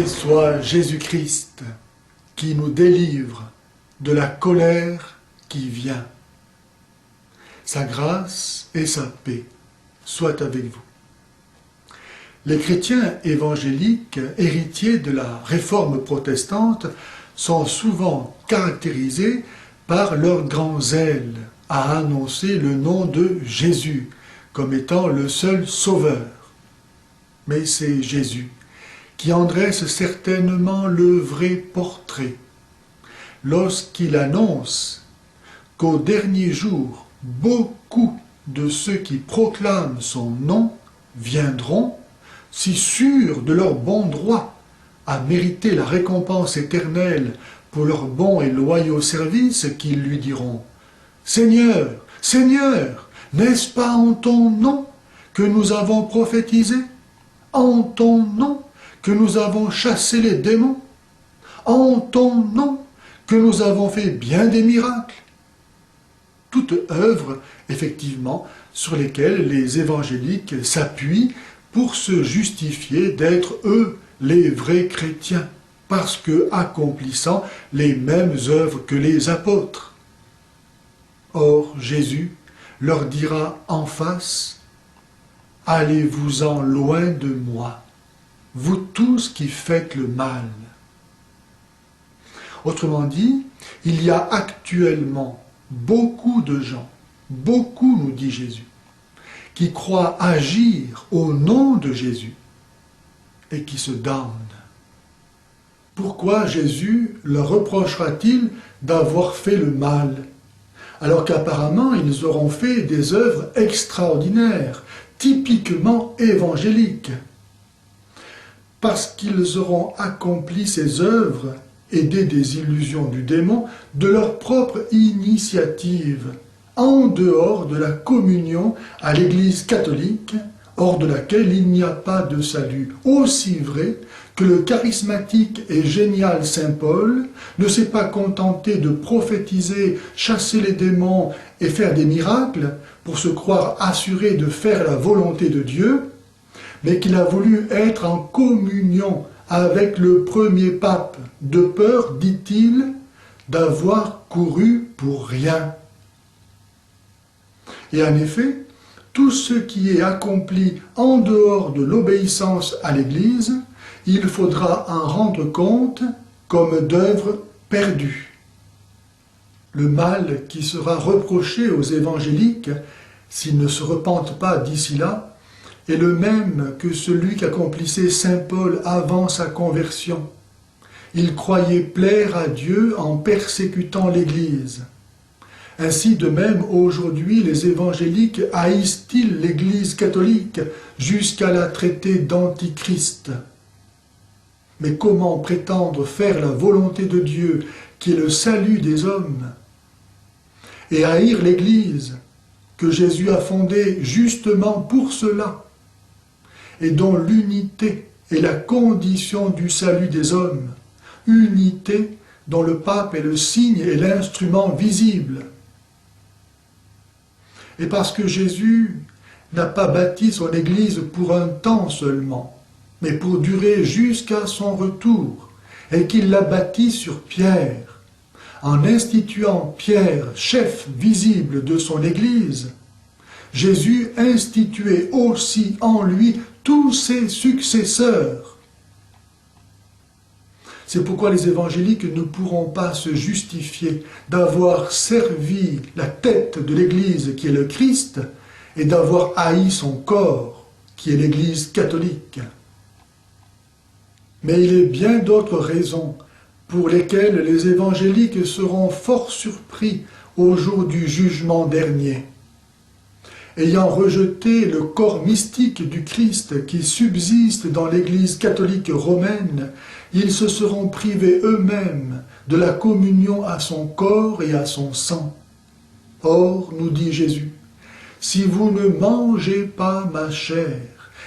soit Jésus-Christ qui nous délivre de la colère qui vient. Sa grâce et sa paix soient avec vous. Les chrétiens évangéliques, héritiers de la réforme protestante, sont souvent caractérisés par leur grand zèle à annoncer le nom de Jésus comme étant le seul sauveur. Mais c'est Jésus qui en dresse certainement le vrai portrait lorsqu'il annonce qu'au dernier jour, beaucoup de ceux qui proclament son nom viendront, si sûrs de leur bon droit à mériter la récompense éternelle pour leurs bons et loyaux services, qu'ils lui diront « Seigneur, Seigneur, n'est-ce pas en ton nom que nous avons prophétisé? En ton nom que nous avons chassé les démons? En ton nom que nous avons fait bien des miracles ?» Toutes œuvres, effectivement, sur lesquelles les évangéliques s'appuient pour se justifier d'être eux les vrais chrétiens, parce que accomplissant les mêmes œuvres que les apôtres. Or, Jésus leur dira en face « Allez-vous-en loin de moi, vous tous qui faites le mal. » Autrement dit, il y a actuellement beaucoup de gens, beaucoup, nous dit Jésus, qui croient agir au nom de Jésus et qui se damnent. Pourquoi Jésus leur reprochera-t-il d'avoir fait le mal, alors qu'apparemment ils auront fait des œuvres extraordinaires, typiquement évangéliques? Parce qu'ils auront accompli ces œuvres, aidés des illusions du démon, de leur propre initiative, en dehors de la communion à l'Église catholique, hors de laquelle il n'y a pas de salut, aussi vrai que le charismatique et génial Saint Paul ne s'est pas contenté de prophétiser, chasser les démons et faire des miracles pour se croire assuré de faire la volonté de Dieu, mais qu'il a voulu être en communion avec le premier pape, de peur, dit-il, d'avoir couru pour rien. Et en effet, tout ce qui est accompli en dehors de l'obéissance à l'Église, il faudra en rendre compte comme d'œuvres perdues. Le mal qui sera reproché aux évangéliques, s'ils ne se repentent pas d'ici là, est le même que celui qu'accomplissait saint Paul avant sa conversion. Il croyait plaire à Dieu en persécutant l'Église. Ainsi de même, aujourd'hui, les évangéliques haïssent-ils l'Église catholique jusqu'à la traiter d'antichrist. Mais comment prétendre faire la volonté de Dieu, qui est le salut des hommes, et haïr l'Église que Jésus a fondée justement pour cela, et dont l'unité est la condition du salut des hommes, unité dont le pape est le signe et l'instrument visible. Et parce que Jésus n'a pas bâti son Église pour un temps seulement, mais pour durer jusqu'à son retour, et qu'il l'a bâti sur Pierre, en instituant Pierre, chef visible de son Église, Jésus instituait aussi en lui tous ses successeurs. C'est pourquoi les évangéliques ne pourront pas se justifier d'avoir servi la tête de l'Église qui est le Christ et d'avoir haï son corps qui est l'Église catholique. Mais il est bien d'autres raisons pour lesquelles les évangéliques seront fort surpris au jour du jugement dernier. Ayant rejeté le corps mystique du Christ qui subsiste dans l'Église catholique romaine, ils se seront privés eux-mêmes de la communion à son corps et à son sang. Or, nous dit Jésus, « Si vous ne mangez pas ma chair,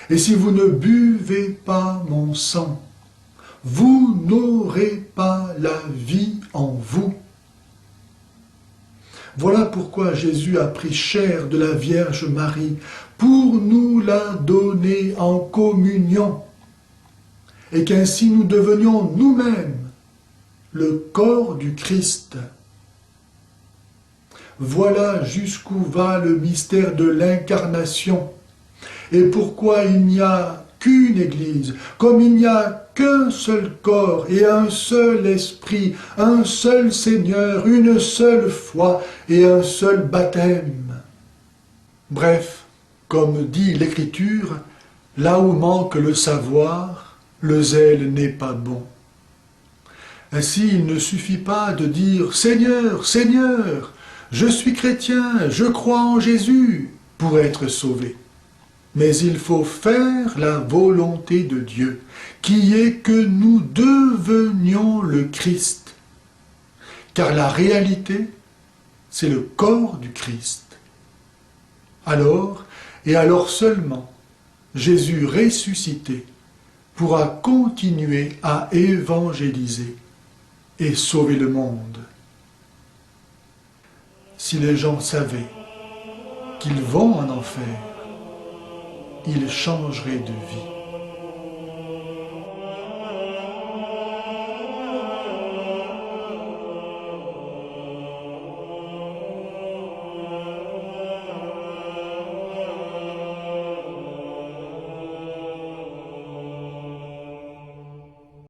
et si vous ne buvez pas mon sang, vous n'aurez pas la vie en vous. » Voilà pourquoi Jésus a pris chair de la Vierge Marie, pour nous la donner en communion. et qu'ainsi nous devenions nous-mêmes le corps du Christ. Voilà jusqu'où va le mystère de l'incarnation, et pourquoi il n'y a qu'une Église, comme il n'y a qu'un seul corps et un seul esprit, un seul Seigneur, une seule foi et un seul baptême. Bref, comme dit l'Écriture, là où manque le savoir, le zèle n'est pas bon. Ainsi, il ne suffit pas de dire « Seigneur, Seigneur, je suis chrétien, je crois en Jésus » pour être sauvé. Mais il faut faire la volonté de Dieu, qui est que nous devenions le Christ. Car la réalité, c'est le corps du Christ. Alors, et alors seulement, Jésus ressuscité pourra continuer à évangéliser et sauver le monde. Si les gens savaient qu'ils vont en enfer, ils changeraient de vie.